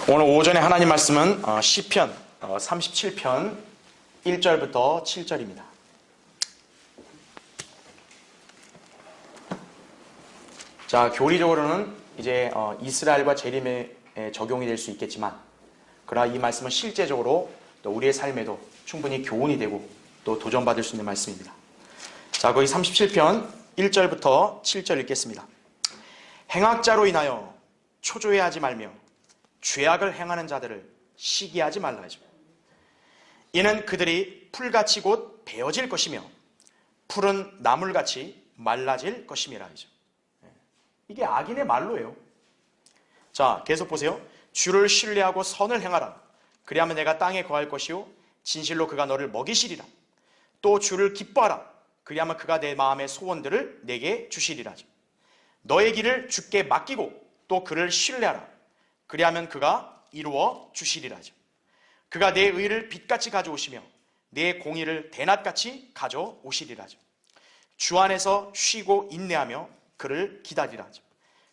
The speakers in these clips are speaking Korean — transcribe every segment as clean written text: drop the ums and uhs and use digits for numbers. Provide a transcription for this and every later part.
오늘 오전에 하나님 말씀은 시편 37편 1절부터 7절입니다. 자, 교리적으로는 이제 이스라엘과 재림에 적용이 될 수 있겠지만, 그러나 이 말씀은 실제적으로 또 우리의 삶에도 충분히 교훈이 되고 또 도전받을 수 있는 말씀입니다. 자, 거기 37편 1절부터 7절 읽겠습니다. 행악자로 인하여 초조해하지 말며 죄악을 행하는 자들을 시기하지 말라 하죠. 이는 그들이 풀같이 곧 베어질 것이며 푸른 나물같이 말라질 것임이라 하죠. 이게 악인의 말로예요. 자, 계속 보세요. 주를 신뢰하고 선을 행하라. 그리하면 내가 땅에 거할 것이요 진실로 그가 너를 먹이시리라. 또 주를 기뻐하라. 그리하면 그가 내 마음의 소원들을 내게 주시리라 하죠. 너의 길을 주께 맡기고 또 그를 신뢰하라. 그리하면 그가 이루어 주시리라 하죠. 그가 내 의를 빛같이 가져오시며 내 공의를 대낮같이 가져오시리라 하죠. 주 안에서 쉬고 인내하며 그를 기다리라 하죠.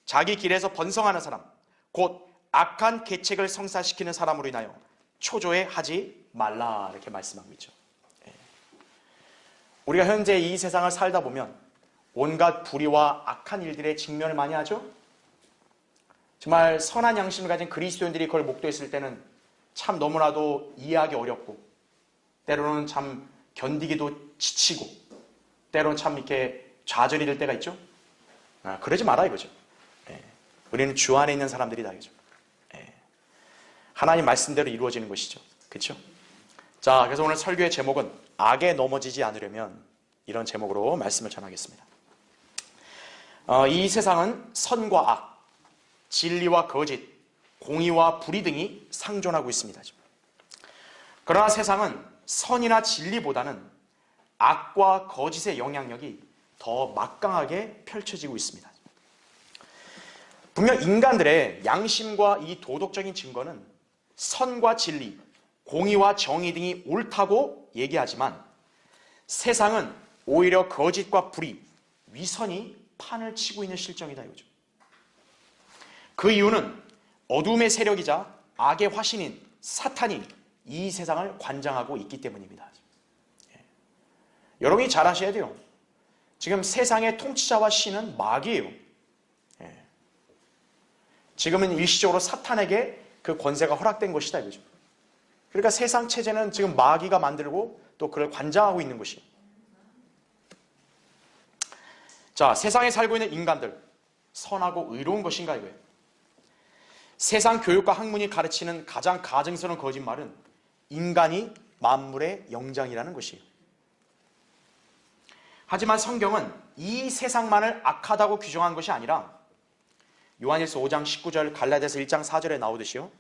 자기 길에서 번성하는 사람, 곧 악한 계책을 성사시키는 사람으로 인하여 초조해하지 말라, 이렇게 말씀하고 있죠. 우리가 현재 이 세상을 살다 보면 온갖 불의와 악한 일들에 직면을 많이 하죠. 정말 선한 양심을 가진 그리스도인들이 그걸 목도했을 때는 참 너무나도 이해하기 어렵고, 때로는 참 견디기도 지치고, 때로는 참 이렇게 좌절이 될 때가 있죠. 그러지 마라 이거죠. 우리는 주 안에 있는 사람들이다 이거죠. 하나님 말씀대로 이루어지는 것이죠. 그렇죠? 자, 그래서 오늘 설교의 제목은 악에 넘어지지 않으려면, 이런 제목으로 말씀을 전하겠습니다. 이 세상은 선과 악, 진리와 거짓, 공의와 불의 등이 상존하고 있습니다. 그러나 세상은 선이나 진리보다는 악과 거짓의 영향력이 더 막강하게 펼쳐지고 있습니다. 분명 인간들의 양심과 이 도덕적인 증거는 선과 진리, 공의와 정의 등이 옳다고 얘기하지만, 세상은 오히려 거짓과 불의, 위선이 판을 치고 있는 실정이다 이거죠. 그 이유는 어둠의 세력이자 악의 화신인 사탄이 이 세상을 관장하고 있기 때문입니다. 여러분이 잘 아셔야 돼요. 지금 세상의 통치자와 신은 마귀예요. 지금은 일시적으로 사탄에게 그 권세가 허락된 것이다 이거죠. 그러니까 세상 체제는 지금 마귀가 만들고 또 그를 관장하고 있는 것이에요. 자, 세상에 살고 있는 인간들, 선하고 의로운 것인가 이거예요. 세상 교육과 학문이 가르치는 가장 가증스러운 거짓말은 인간이 만물의 영장이라는 것이에요. 하지만 성경은 이 세상만을 악하다고 규정한 것이 아니라, 요한일서 5장 19절, 갈라디아서 1장 4절에 나오듯이요,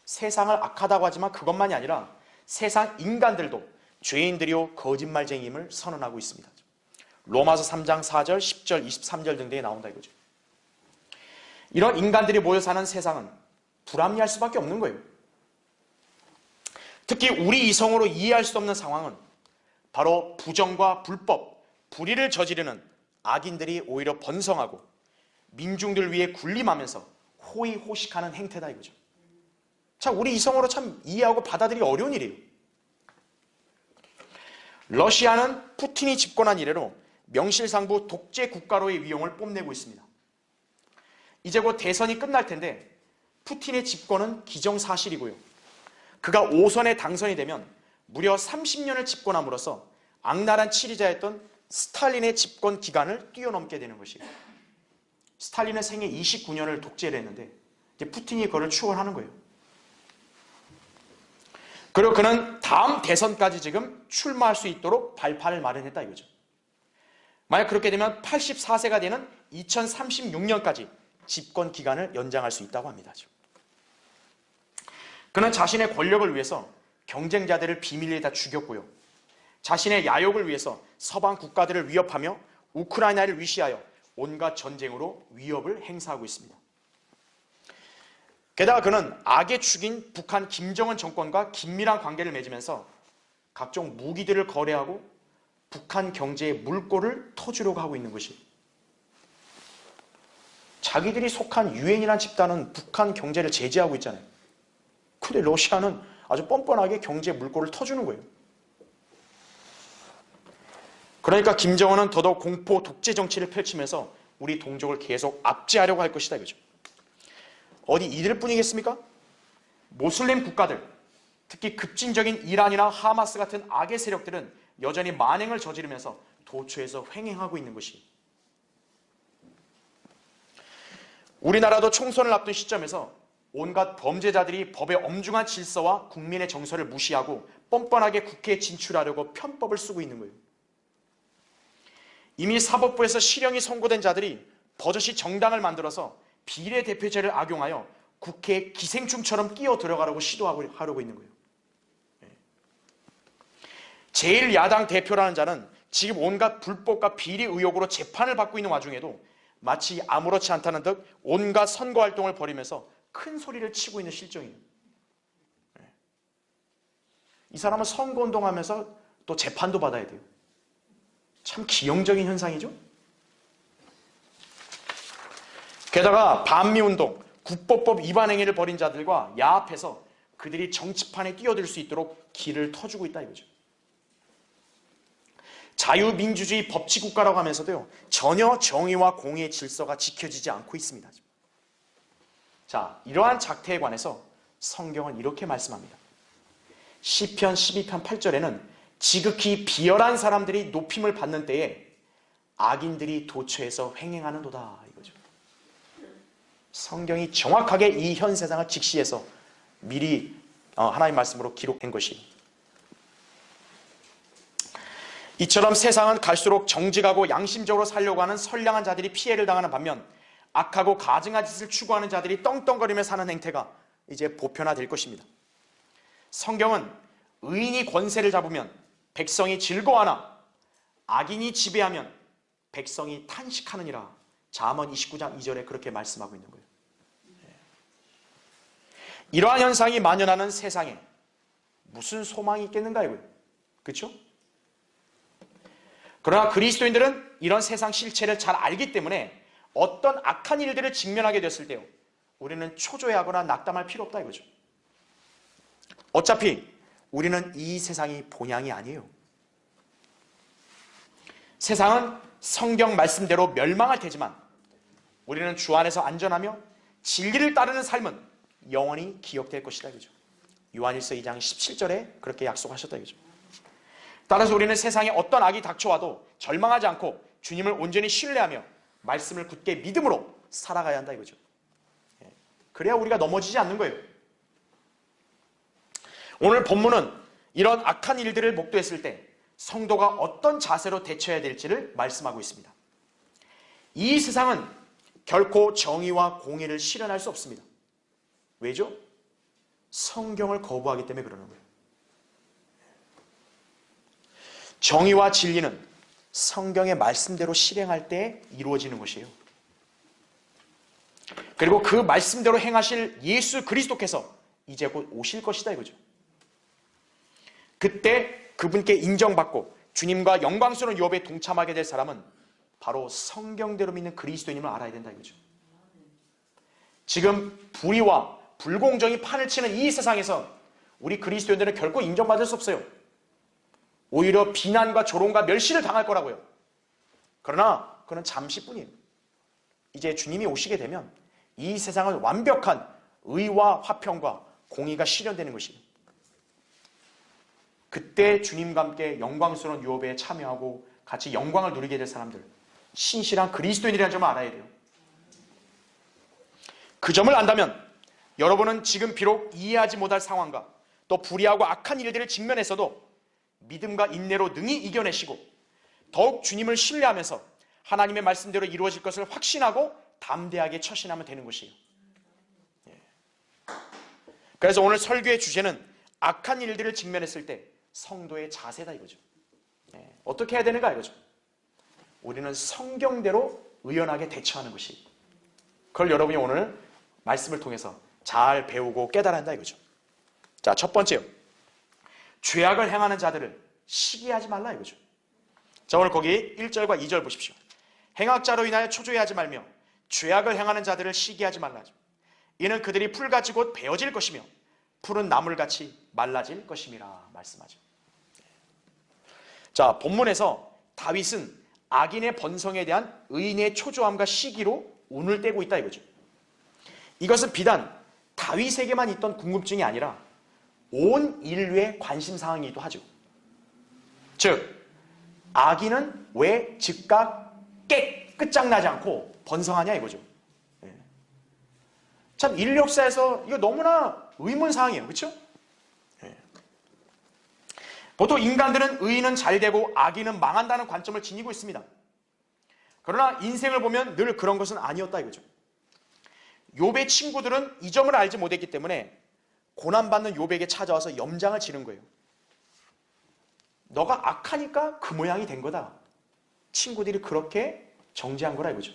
세상을 악하다고 하지만 그것만이 아니라 세상 인간들도 죄인들이요 거짓말쟁이임을 선언하고 있습니다. 로마서 3장 4절, 10절, 23절 등등에 나온다 이거죠. 이런 인간들이 모여 사는 세상은 불합리할 수밖에 없는 거예요. 특히 우리 이성으로 이해할 수 없는 상황은 바로 부정과 불법, 불의를 저지르는 악인들이 오히려 번성하고 민중들 위해 군림하면서 호의호식하는 행태다 이거죠. 자, 우리 이성으로 참 이해하고 받아들이기 어려운 일이에요. 러시아는 푸틴이 집권한 이래로 명실상부 독재 국가로의 위용을 뽐내고 있습니다. 이제 곧 대선이 끝날 텐데 푸틴의 집권은 기정사실이고요. 그가 5선에 당선이 되면 무려 30년을 집권함으로써 악랄한 치리자였던 스탈린의 집권 기간을 뛰어넘게 되는 것이에요. 스탈린은 생애 29년을 독재를 했는데 이제 푸틴이 그걸 추월하는 거예요. 그리고 그는 다음 대선까지 지금 출마할 수 있도록 발판을 마련했다 이거죠. 만약 그렇게 되면 84세가 되는 2036년까지 집권 기간을 연장할 수 있다고 합니다. 그는 자신의 권력을 위해서 경쟁자들을 비밀리에 다 죽였고요. 자신의 야욕을 위해서 서방 국가들을 위협하며 우크라이나를 위시하여 온갖 전쟁으로 위협을 행사하고 있습니다. 게다가 그는 악의 축인 북한 김정은 정권과 긴밀한 관계를 맺으면서 각종 무기들을 거래하고 북한 경제의 물꼬를 터주려고 하고 있는 것이, 자기들이 속한 유엔이라는 집단은 북한 경제를 제재하고 있잖아요. 근데 러시아는 아주 뻔뻔하게 경제 물꼬를 터주는 거예요. 그러니까 김정은은 더더욱 공포 독재 정치를 펼치면서 우리 동족을 계속 압제하려고 할 것이다 이거죠. 어디 이들 뿐이겠습니까? 모슬림 국가들, 특히 급진적인 이란이나 하마스 같은 악의 세력들은 여전히 만행을 저지르면서 도처에서 횡행하고 있는 것이, 우리나라도 총선을 앞둔 시점에서 온갖 범죄자들이 법의 엄중한 질서와 국민의 정서를 무시하고 뻔뻔하게 국회에 진출하려고 편법을 쓰고 있는 거예요. 이미 사법부에서 실형이 선고된 자들이 버젓이 정당을 만들어서 비례대표제를 악용하여 국회에 기생충처럼 끼어 들어가려고 시도하고 있는 거예요. 제1야당 대표라는 자는 지금 온갖 불법과 비리 의혹으로 재판을 받고 있는 와중에도 마치 아무렇지 않다는 듯 온갖 선거활동을 벌이면서 큰 소리를 치고 있는 실정이에요. 이 사람은 선거운동하면서 또 재판도 받아야 돼요. 참 기형적인 현상이죠. 게다가 반미운동, 국보법 위반 행위를 벌인 자들과 야합해서 그들이 정치판에 뛰어들 수 있도록 길을 터주고 있다 이거죠. 자유민주주의 법치국가라고 하면서도요, 전혀 정의와 공의의 질서가 지켜지지 않고 있습니다. 자, 이러한 작태에 관해서 성경은 이렇게 말씀합니다. 시편 12편 8절에는 지극히 비열한 사람들이 높임을 받는 때에 악인들이 도처에서 횡행하는도다 이거죠. 성경이 정확하게 이 현 세상을 직시해서 미리 하나님 말씀으로 기록한 것이, 이처럼 세상은 갈수록 정직하고 양심적으로 살려고 하는 선량한 자들이 피해를 당하는 반면 악하고 가증한 짓을 추구하는 자들이 떵떵거리며 사는 행태가 이제 보편화될 것입니다. 성경은 의인이 권세를 잡으면 백성이 즐거워하나 악인이 지배하면 백성이 탄식하느니라. 잠언 29장 2절에 그렇게 말씀하고 있는 거예요. 이러한 현상이 만연하는 세상에 무슨 소망이 있겠는가 이거예요. 그렇죠? 그러나 그리스도인들은 이런 세상 실체를 잘 알기 때문에 어떤 악한 일들을 직면하게 됐을 때요, 우리는 초조해하거나 낙담할 필요 없다 이거죠. 어차피 우리는 이 세상이 본향이 아니에요. 세상은 성경 말씀대로 멸망할 테지만 우리는 주 안에서 안전하며 진리를 따르는 삶은 영원히 기억될 것이다 이거죠. 요한일서 2장 17절에 그렇게 약속하셨다 이거죠. 따라서 우리는 세상에 어떤 악이 닥쳐와도 절망하지 않고 주님을 온전히 신뢰하며 말씀을 굳게 믿음으로 살아가야 한다 이거죠. 그래야 우리가 넘어지지 않는 거예요. 오늘 본문은 이런 악한 일들을 목도했을 때 성도가 어떤 자세로 대처해야 될지를 말씀하고 있습니다. 이 세상은 결코 정의와 공의를 실현할 수 없습니다. 왜죠? 성경을 거부하기 때문에 그러는 거예요. 정의와 진리는 성경의 말씀대로 실행할 때 이루어지는 것이에요. 그리고 그 말씀대로 행하실 예수 그리스도께서 이제 곧 오실 것이다 이거죠. 그때 그분께 인정받고 주님과 영광스러운 유업에 동참하게 될 사람은 바로 성경대로 믿는 그리스도인임을 알아야 된다 이거죠. 지금 불의와 불공정이 판을 치는 이 세상에서 우리 그리스도인들은 결코 인정받을 수 없어요. 오히려 비난과 조롱과 멸시를 당할 거라고요. 그러나 그건 잠시뿐이에요. 이제 주님이 오시게 되면 이 세상은 완벽한 의와 화평과 공의가 실현되는 것이에요. 그때 주님과 함께 영광스러운 유업에 참여하고 같이 영광을 누리게 될 사람들, 신실한 그리스도인이라는 점을 알아야 돼요. 그 점을 안다면 여러분은 지금 비록 이해하지 못할 상황과 또 불의하고 악한 일들을 직면했어도 믿음과 인내로 능히 이겨내시고 더욱 주님을 신뢰하면서 하나님의 말씀대로 이루어질 것을 확신하고 담대하게 처신하면 되는 것이에요. 그래서 오늘 설교의 주제는 악한 일들을 직면했을 때 성도의 자세다 이거죠. 어떻게 해야 되는가 이거죠. 우리는 성경대로 의연하게 대처하는 것이, 그걸 여러분이 오늘 말씀을 통해서 잘 배우고 깨달아야 한다 이거죠. 자, 첫 번째요. 죄악을 행하는 자들을 시기하지 말라 이거죠. 자, 오늘 거기 1절과 2절 보십시오. 행악자로 인하여 초조해하지 말며 죄악을 행하는 자들을 시기하지 말라. 이는 그들이 풀같이 곧 베어질 것이며 푸른 나물같이 말라질 것임이라 말씀하죠. 자, 본문에서 다윗은 악인의 번성에 대한 의인의 초조함과 시기로 운을 떼고 있다 이거죠. 이것은 비단 다윗에게만 있던 궁금증이 아니라 온 인류의 관심사항이기도 하죠. 즉, 악인은 왜 즉각 끝장나지 않고 번성하냐 이거죠. 참 인류 역사에서 이거 너무나 의문사항이에요. 그렇죠? 보통 인간들은 의인은 잘되고 악인은 망한다는 관점을 지니고 있습니다. 그러나 인생을 보면 늘 그런 것은 아니었다 이거죠. 욥의 친구들은 이 점을 알지 못했기 때문에 고난받는 욥에게 찾아와서 염장을 지는 거예요. 너가 악하니까 그 모양이 된 거다. 친구들이 그렇게 정죄한 거라 이거죠.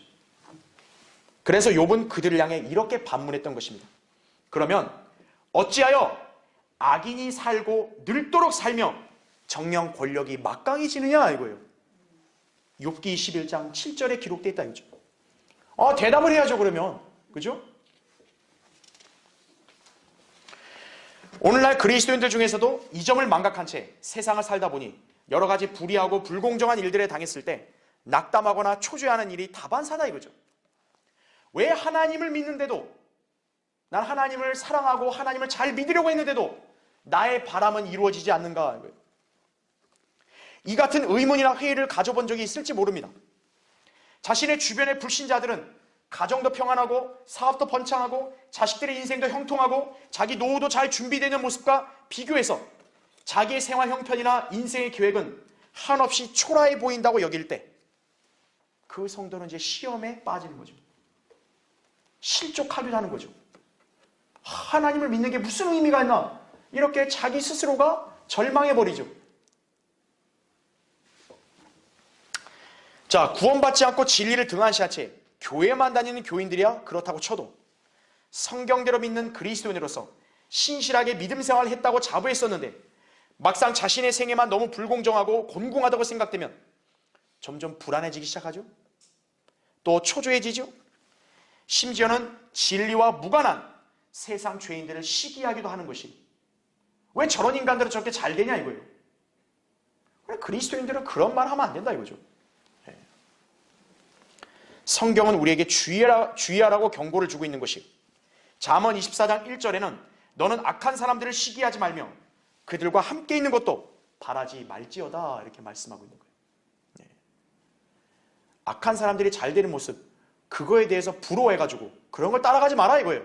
그래서 욥은 그들을 향해 이렇게 반문했던 것입니다. 그러면 어찌하여 악인이 살고 늙도록 살며 정령 권력이 막강해지느냐 이거예요. 욥기 21장 7절에 기록되어 있다 이거죠. 대답을 해야죠 그러면. 그죠? 오늘날 그리스도인들 중에서도 이 점을 망각한 채 세상을 살다 보니 여러 가지 불의하고 불공정한 일들에 당했을 때 낙담하거나 초조해하는 일이 다반사다 이거죠. 왜 하나님을 믿는데도, 난 하나님을 사랑하고 하나님을 잘 믿으려고 했는데도 나의 바람은 이루어지지 않는가? 이 같은 의문이나 회의를 가져본 적이 있을지 모릅니다. 자신의 주변의 불신자들은 가정도 평안하고 사업도 번창하고 자식들의 인생도 형통하고 자기 노후도 잘 준비되는 모습과 비교해서 자기의 생활 형편이나 인생의 계획은 한없이 초라해 보인다고 여길 때 그 성도는 이제 시험에 빠지는 거죠. 실족하기도 하는 거죠. 하나님을 믿는 게 무슨 의미가 있나? 이렇게 자기 스스로가 절망해버리죠. 자, 구원받지 않고 진리를 등한시한 채 교회만 다니는 교인들이야 그렇다고 쳐도 성경대로 믿는 그리스도인으로서 신실하게 믿음 생활을 했다고 자부했었는데 막상 자신의 생애만 너무 불공정하고 곤궁하다고 생각되면 점점 불안해지기 시작하죠. 또 초조해지죠. 심지어는 진리와 무관한 세상 죄인들을 시기하기도 하는 것이, 왜 저런 인간들은 저렇게 잘 되냐 이거예요. 왜 그리스도인들은 그런 말 하면 안 된다 이거죠. 성경은 우리에게 주의하라고 경고를 주고 있는 것이, 잠언 24장 1절에는 너는 악한 사람들을 시기하지 말며 그들과 함께 있는 것도 바라지 말지어다 이렇게 말씀하고 있는 거예요. 악한 사람들이 잘 되는 모습, 그거에 대해서 부러워해가지고 그런 걸 따라가지 마라 이거예요.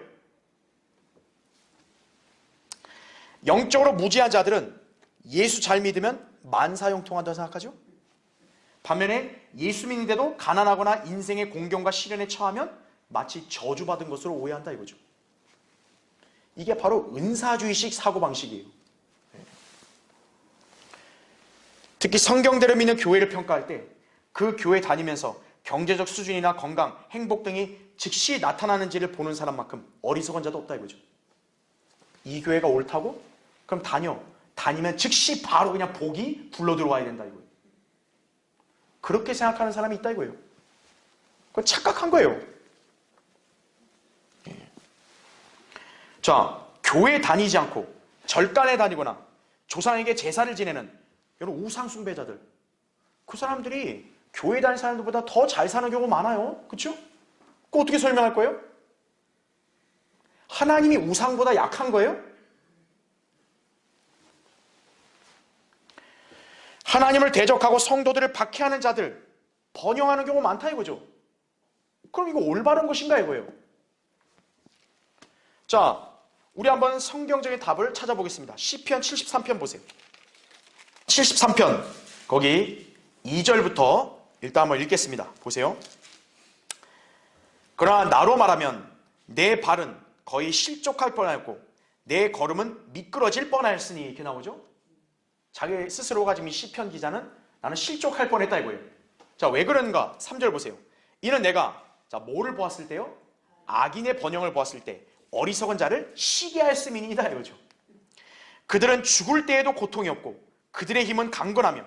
영적으로 무지한 자들은 예수 잘 믿으면 만사형통한다고 생각하죠. 반면에 예수 믿는데도 가난하거나 인생의 공경과 시련에 처하면 마치 저주받은 것으로 오해한다 이거죠. 이게 바로 은사주의식 사고방식이에요. 특히 성경대로 믿는 교회를 평가할 때 그 교회 다니면서 경제적 수준이나 건강, 행복 등이 즉시 나타나는지를 보는 사람만큼 어리석은 자도 없다 이거죠. 이 교회가 옳다고? 그럼 다니면 즉시 바로 그냥 복이 불러 들어와야 된다 이거예요. 그렇게 생각하는 사람이 있다 이거예요. 그건 착각한 거예요. 자, 교회 다니지 않고 절간에 다니거나 조상에게 제사를 지내는 이런 우상숭배자들, 그 사람들이 교회 다니는 사람들보다 더 잘 사는 경우가 많아요. 그렇죠? 그거 어떻게 설명할 거예요? 하나님이 우상보다 약한 거예요? 하나님을 대적하고 성도들을 박해하는 자들, 번영하는 경우가 많다 이거죠. 그럼 이거 올바른 것인가 이거예요. 자, 우리 한번 성경적인 답을 찾아보겠습니다. 시편 73편 보세요. 73편 거기 2절부터 일단 한번 읽겠습니다. 보세요. 그러나 나로 말하면 내 발은 거의 실족할 뻔하였고 내 걸음은 미끄러질 뻔하였으니, 이렇게 나오죠. 자기 스스로가 지금 이 시편 기자는 나는 실족할 뻔했다 이거예요. 자, 왜 그런가? 3절 보세요. 이는 내가 뭐를 보았을 때요? 악인의 번영을 보았을 때 어리석은 자를 시기하였음이니이다 이거죠. 그들은 죽을 때에도 고통이 없고 그들의 힘은 강건하며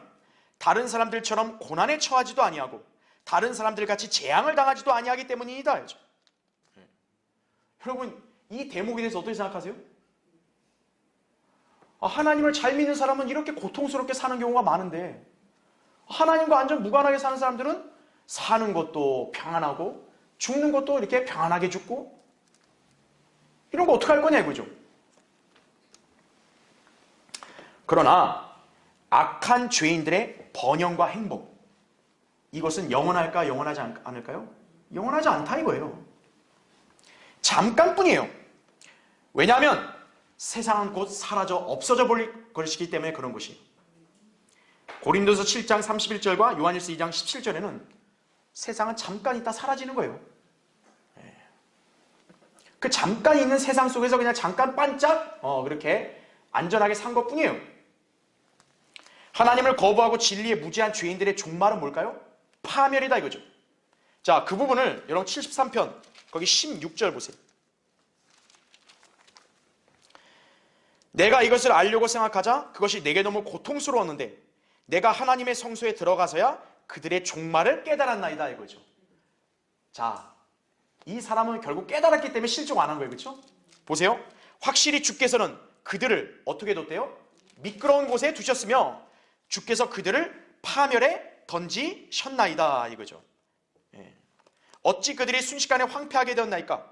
다른 사람들처럼 고난에 처하지도 아니하고 다른 사람들 같이 재앙을 당하지도 아니하기 때문이다 이거죠. 여러분, 이 대목에 대해서 어떻게 생각하세요? 하나님을 잘 믿는 사람은 이렇게 고통스럽게 사는 경우가 많은데 하나님과 완전 무관하게 사는 사람들은 사는 것도 평안하고 죽는 것도 이렇게 평안하게 죽고 이런 거 어떻게 할 거냐 이거죠. 그러나 악한 죄인들의 번영과 행복, 이것은 영원할까 영원하지 않을까요? 영원하지 않다 이거예요. 잠깐뿐이에요. 왜냐하면 세상은 곧 사라져 없어져 버릴 것이기 때문에 그런 것이에요. 고린도서 7장 31절과 요한일서 2장 17절에는 세상은 잠깐 있다 사라지는 거예요. 그 잠깐 있는 세상 속에서 그냥 잠깐 반짝 그렇게 안전하게 산 것뿐이에요. 하나님을 거부하고 진리에 무지한 죄인들의 종말은 뭘까요? 파멸이다 이거죠. 자, 그 부분을 여러분 73편 거기 16절 보세요. 내가 이것을 알려고 생각하자 그것이 내게 너무 고통스러웠는데 내가 하나님의 성소에 들어가서야 그들의 종말을 깨달았나이다 이거죠. 자, 이 사람은 결국 깨달았기 때문에 실종 안 한 거예요. 그렇죠? 보세요. 확실히 주께서는 그들을 어떻게 뒀대요? 미끄러운 곳에 두셨으며 주께서 그들을 파멸에 던지셨나이다 이거죠. 어찌 그들이 순식간에 황폐하게 되었나이까?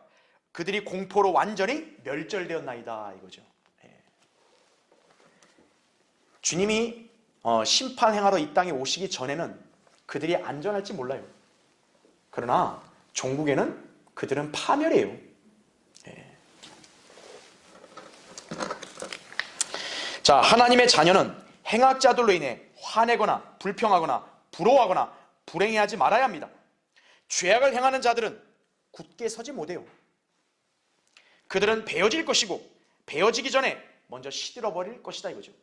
그들이 공포로 완전히 멸절되었나이다 이거죠. 주님이 심판 행하러 이 땅에 오시기 전에는 그들이 안전할지 몰라요. 그러나 종국에는 그들은 파멸이에요. 자, 하나님의 자녀는 행악자들로 인해 화내거나 불평하거나 부러워하거나 불행해하지 말아야 합니다. 죄악을 행하는 자들은 굳게 서지 못해요. 그들은 베어질 것이고 베어지기 전에 먼저 시들어버릴 것이다 이거죠.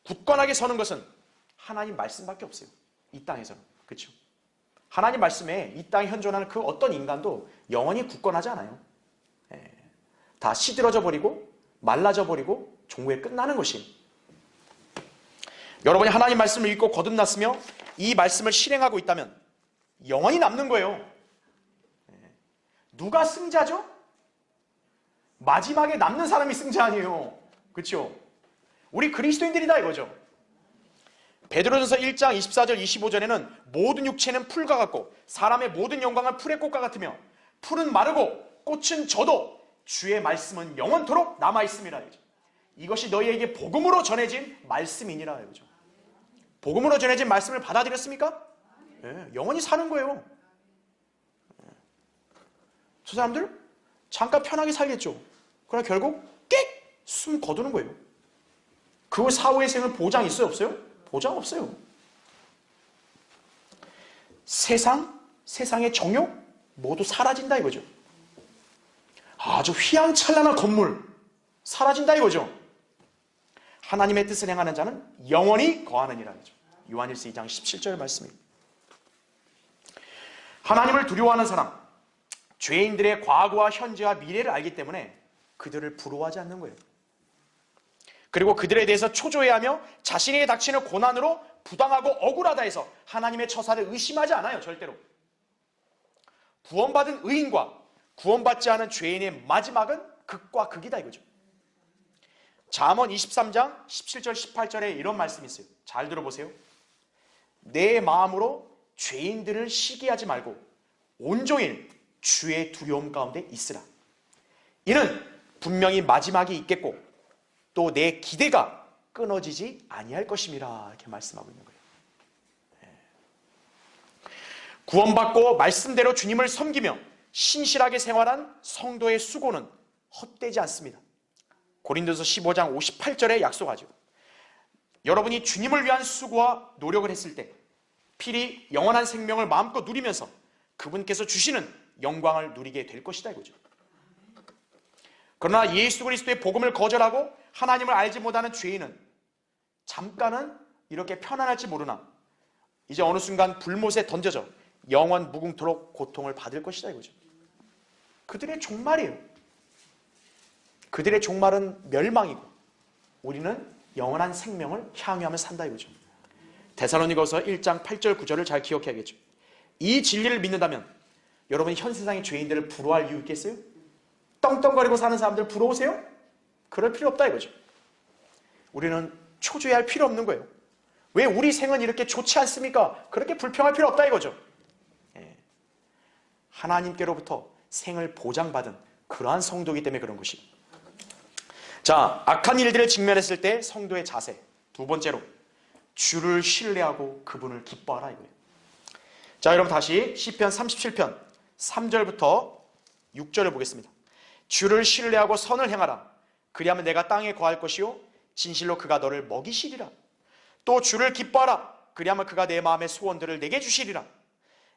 굳건하게 서는 것은 하나님 말씀밖에 없어요. 이 땅에서는. 그렇죠? 하나님 말씀에 이 땅에 현존하는 그 어떤 인간도 영원히 굳건하지 않아요. 다 시들어져 버리고 말라져 버리고 종구에 끝나는 것이에요. 여러분이 하나님 말씀을 읽고 거듭났으며 이 말씀을 실행하고 있다면 영원히 남는 거예요. 누가 승자죠? 마지막에 남는 사람이 승자 아니에요. 그렇죠? 우리 그리스도인들이다 이거죠. 베드로전서 1장 24절 25절에는 모든 육체는 풀과 같고 사람의 모든 영광은 풀의 꽃과 같으며 풀은 마르고 꽃은 져도 주의 말씀은 영원토록 남아있음이라. 이것이 너희에게 복음으로 전해진 말씀이니라. 복음으로 전해진 말씀을 받아들였습니까? 네, 영원히 사는 거예요. 저 사람들 잠깐 편하게 살겠죠. 그러나 결국 숨 거두는 거예요. 그 사후의 생은 보장 있어요 없어요? 보장 없어요. 세상의 정욕 모두 사라진다 이거죠. 아주 휘황찬란한 건물 사라진다 이거죠. 하나님의 뜻을 행하는 자는 영원히 거하느니라 이거죠. 요한일서 2장 17절 말씀입니다. 하나님을 두려워하는 사람, 죄인들의 과거와 현재와 미래를 알기 때문에 그들을 부러워하지 않는 거예요. 그리고 그들에 대해서 초조해하며 자신에게 닥치는 고난으로 부당하고 억울하다 해서 하나님의 처사를 의심하지 않아요. 절대로. 구원받은 의인과 구원받지 않은 죄인의 마지막은 극과 극이다 이거죠. 잠언 23장 17절 18절에 이런 말씀이 있어요. 잘 들어보세요. 내 마음으로 죄인들을 시기하지 말고 온종일 주의 두려움 가운데 있으라. 이는 분명히 마지막이 있겠고 또 내 기대가 끊어지지 아니할 것임이라 이렇게 말씀하고 있는 거예요. 구원받고 말씀대로 주님을 섬기며 신실하게 생활한 성도의 수고는 헛되지 않습니다. 고린도서 15장 58절에 약속하죠. 여러분이 주님을 위한 수고와 노력을 했을 때 필히 영원한 생명을 마음껏 누리면서 그분께서 주시는 영광을 누리게 될 것이다 이거죠. 그러나 예수 그리스도의 복음을 거절하고 하나님을 알지 못하는 죄인은 잠깐은 이렇게 편안할지 모르나 이제 어느 순간 불못에 던져져 영원 무궁토록 고통을 받을 것이다 이거죠. 그들의 종말이에요. 그들의 종말은 멸망이고 우리는 영원한 생명을 향유하며 산다 이거죠. 데살로니가서 1장 8절 9절을 잘 기억해야겠죠. 이 진리를 믿는다면 여러분이 현 세상의 죄인들을 부러워할 이유 있겠어요? 떵떵거리고 사는 사람들 부러우세요? 그럴 필요 없다 이거죠. 우리는 초조해할 필요 없는 거예요. 왜 우리 생은 이렇게 좋지 않습니까? 그렇게 불평할 필요 없다 이거죠. 하나님께로부터 생을 보장받은 그러한 성도이기 때문에 그런 것이. 자, 악한 일들을 직면했을 때 성도의 자세. 두 번째로, 주를 신뢰하고 그분을 기뻐하라 이거예요. 자, 여러분 다시 시편 37편 3절부터 6절을 보겠습니다. 주를 신뢰하고 선을 행하라. 그리하면 내가 땅에 거할 것이요 진실로 그가 너를 먹이시리라. 또 주를 기뻐하라. 그리하면 그가 내 마음의 소원들을 내게 주시리라.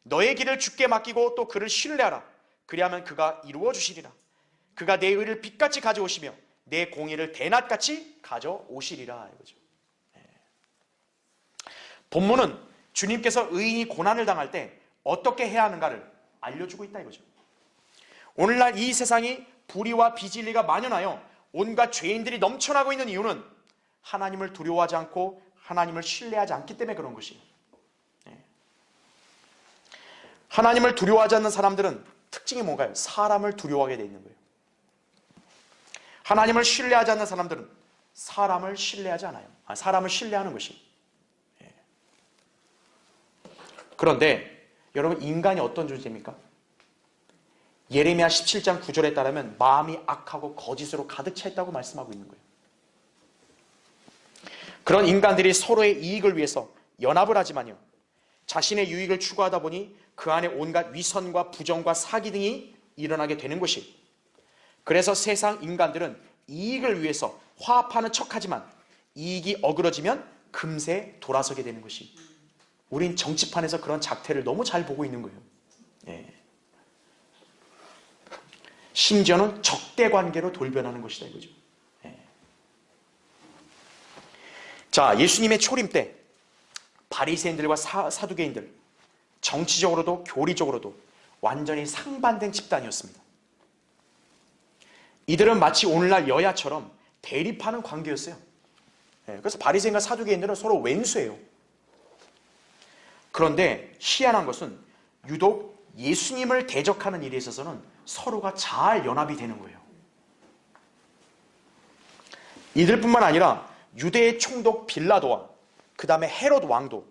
너의 길을 주께 맡기고 또 그를 신뢰하라. 그리하면 그가 이루어 주시리라. 그가 내 의를 빛같이 가져오시며 내 공의를 대낮같이 가져오시리라 이거죠. 본문은 주님께서 의인이 고난을 당할 때 어떻게 해야 하는가를 알려주고 있다 이거죠. 오늘날 이 세상이 불의와 비진리가 만연하여 온갖 죄인들이 넘쳐나고 있는 이유는 하나님을 두려워하지 않고 하나님을 신뢰하지 않기 때문에 그런 것이에요. 하나님을 두려워하지 않는 사람들은 특징이 뭔가요? 사람을 두려워하게 돼 있는 거예요. 하나님을 신뢰하지 않는 사람들은 사람을 신뢰하지 않아요. 사람을 신뢰하는 것이. 그런데 여러분, 인간이 어떤 존재입니까? 예레미야 17장 9절에 따르면 마음이 악하고 거짓으로 가득 차 있다고 말씀하고 있는 거예요. 그런 인간들이 서로의 이익을 위해서 연합을 하지만요, 자신의 유익을 추구하다 보니 그 안에 온갖 위선과 부정과 사기 등이 일어나게 되는 것이. 그래서 세상 인간들은 이익을 위해서 화합하는 척하지만 이익이 어그러지면 금세 돌아서게 되는 것이. 우린 정치판에서 그런 작태를 너무 잘 보고 있는 거예요. 심지어는 적대관계로 돌변하는 것이다 이거죠. 자, 예수님의 초림 때 바리새인들과 사두개인들, 정치적으로도 교리적으로도 완전히 상반된 집단이었습니다. 이들은 마치 오늘날 여야처럼 대립하는 관계였어요. 그래서 바리새인과 사두개인들은 서로 왼수예요. 그런데 희한한 것은 유독 예수님을 대적하는 일에 있어서는 서로가 잘 연합이 되는 거예요. 이들뿐만 아니라 유대의 총독 빌라도와 그 다음에 헤롯 왕도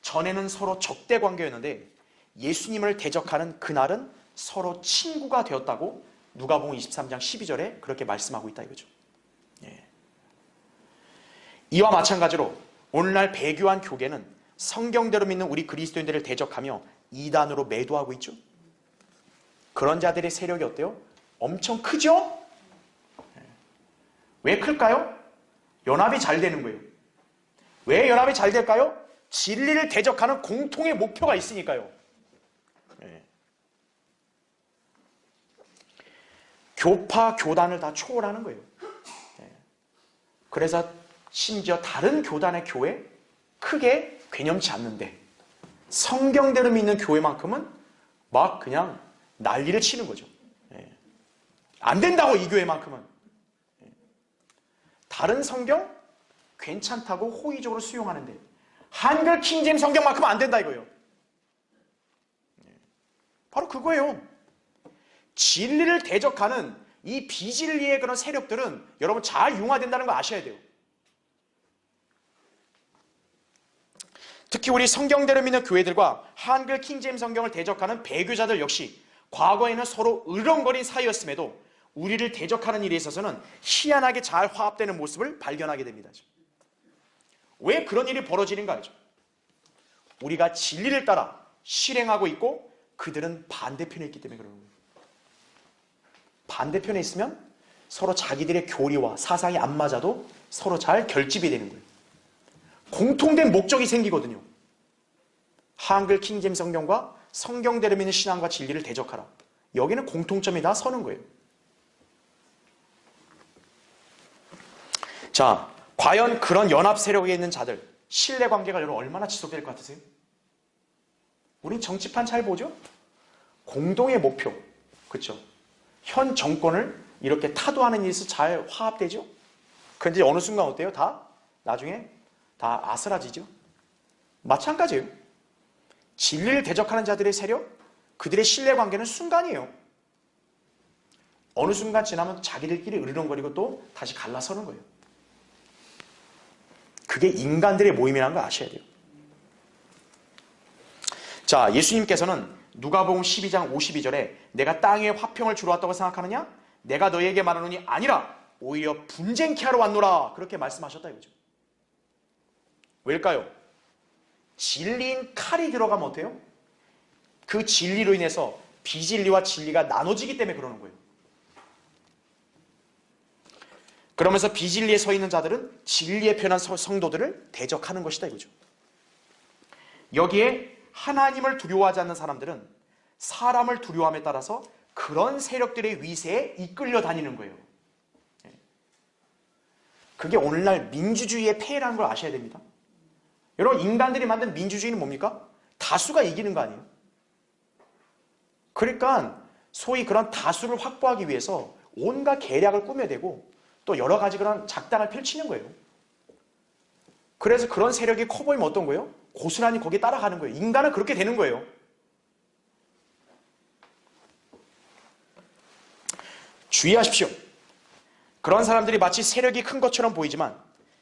전에는 서로 적대 관계였는데 예수님을 대적하는 그날은 서로 친구가 되었다고 누가복음 23장 12절에 그렇게 말씀하고 있다 이거죠. 이와 마찬가지로 오늘날 배교한 교계는 성경대로 믿는 우리 그리스도인들을 대적하며 이단으로 매도하고 있죠. 그런 자들의 세력이 어때요? 엄청 크죠? 왜 클까요? 연합이 잘 되는 거예요. 왜 연합이 잘 될까요? 진리를 대적하는 공통의 목표가 있으니까요. 교파, 교단을 다 초월하는 거예요. 그래서 심지어 다른 교단의 교회 크게 괴념치 않는데 성경대로 믿는 교회만큼은 막 그냥 난리를 치는 거죠. 안 된다고, 이 교회만큼은. 다른 성경 괜찮다고 호의적으로 수용하는데 한글 킹제임 성경만큼은 안 된다 이거예요. 바로 그거예요. 진리를 대적하는 이 비진리의 그런 세력들은 여러분 잘 융화된다는 거 아셔야 돼요. 특히 우리 성경대로 믿는 교회들과 한글 킹제임 성경을 대적하는 배교자들 역시 과거에는 서로 으렁거린 사이였음에도 우리를 대적하는 일에 있어서는 희한하게 잘 화합되는 모습을 발견하게 됩니다. 왜 그런 일이 벌어지는가 하죠. 우리가 진리를 따라 실행하고 있고 그들은 반대편에 있기 때문에 그러는 거예요. 반대편에 있으면 서로 자기들의 교리와 사상이 안 맞아도 서로 잘 결집이 되는 거예요. 공통된 목적이 생기거든요. 한글 킹제임 성경과 성경대로 믿는 신앙과 진리를 대적하라. 여기는 공통점이 다 서는 거예요. 자, 과연 그런 연합 세력에 있는 자들 신뢰관계가 여러분 얼마나 지속될 것 같으세요? 우린 정치판 잘 보죠? 공동의 목표, 그렇죠? 현 정권을 이렇게 타도하는 일에서 잘 화합되죠? 그런데 어느 순간 어때요? 다 나중에 다 아스라지죠? 마찬가지예요. 진리를 대적하는 자들의 세력, 그들의 신뢰관계는 순간이에요. 어느 순간 지나면 자기들끼리 으르렁거리고 또 다시 갈라서는 거예요. 그게 인간들의 모임이라는 걸 아셔야 돼요. 자, 예수님께서는 누가복음 12장 52절에 내가 땅에 화평을 주러 왔다고 생각하느냐? 내가 너희에게 말하노니 아니라 오히려 분쟁케 하러 왔노라. 그렇게 말씀하셨다 이거죠. 왜일까요? 진리인 칼이 들어가면 어때요? 그 진리로 인해서 비진리와 진리가 나눠지기 때문에 그러는 거예요. 그러면서 비진리에 서 있는 자들은 진리에 편한 성도들을 대적하는 것이다 이거죠. 여기에 하나님을 두려워하지 않는 사람들은 사람을 두려워함에 따라서 그런 세력들의 위세에 이끌려 다니는 거예요. 그게 오늘날 민주주의의 폐해라는 걸 아셔야 됩니다. 여러분, 인간들이 만든 민주주의는 뭡니까? 다수가 이기는 거 아니에요? 그러니까 소위 그런 다수를 확보하기 위해서 온갖 계략을 꾸며대고 또 여러 가지 그런 작당을 펼치는 거예요. 그래서 그런 세력이 커 보이면 어떤 거예요? 고스란히 거기에 따라가는 거예요. 인간은 그렇게 되는 거예요. 주의하십시오. 그런 사람들이 마치 세력이 큰 것처럼 보이지만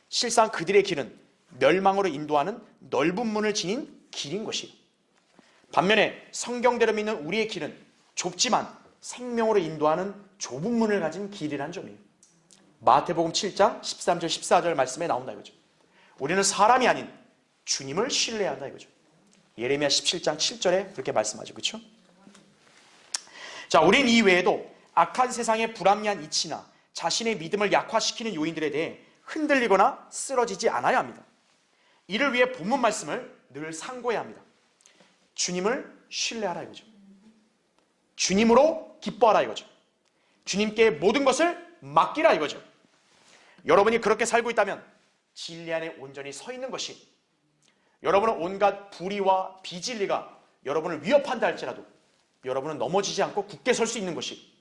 실상 그들의 길은 멸망으로 인도하는 넓은 문을 지닌 길인 것이에요. 반면에 성경대로 믿는 우리의 길은 좁지만 생명으로 인도하는 좁은 문을 가진 길이라는 점이에요. 마태복음 7장 13절 14절 말씀에 나온다 이거죠. 우리는 사람이 아닌 주님을 신뢰해야 한다 이거죠. 예레미야 17장 7절에 그렇게 말씀하죠. 그렇죠? 자, 우린 이 외에도 악한 세상의 불합리한 이치나 자신의 믿음을 약화시키는 요인들에 대해 흔들리거나 쓰러지지 않아야 합니다. 이를 위해 본문 말씀을 늘 상고해야 합니다. 주님을 신뢰하라 이거죠. 주님으로 기뻐하라 이거죠. 주님께 모든 것을 맡기라 이거죠. 여러분이 그렇게 살고 있다면 진리 안에 온전히 서 있는 것이, 여러분은 온갖 불의와 비진리가 여러분을 위협한다 할지라도 여러분은 넘어지지 않고 굳게 설 수 있는 것이.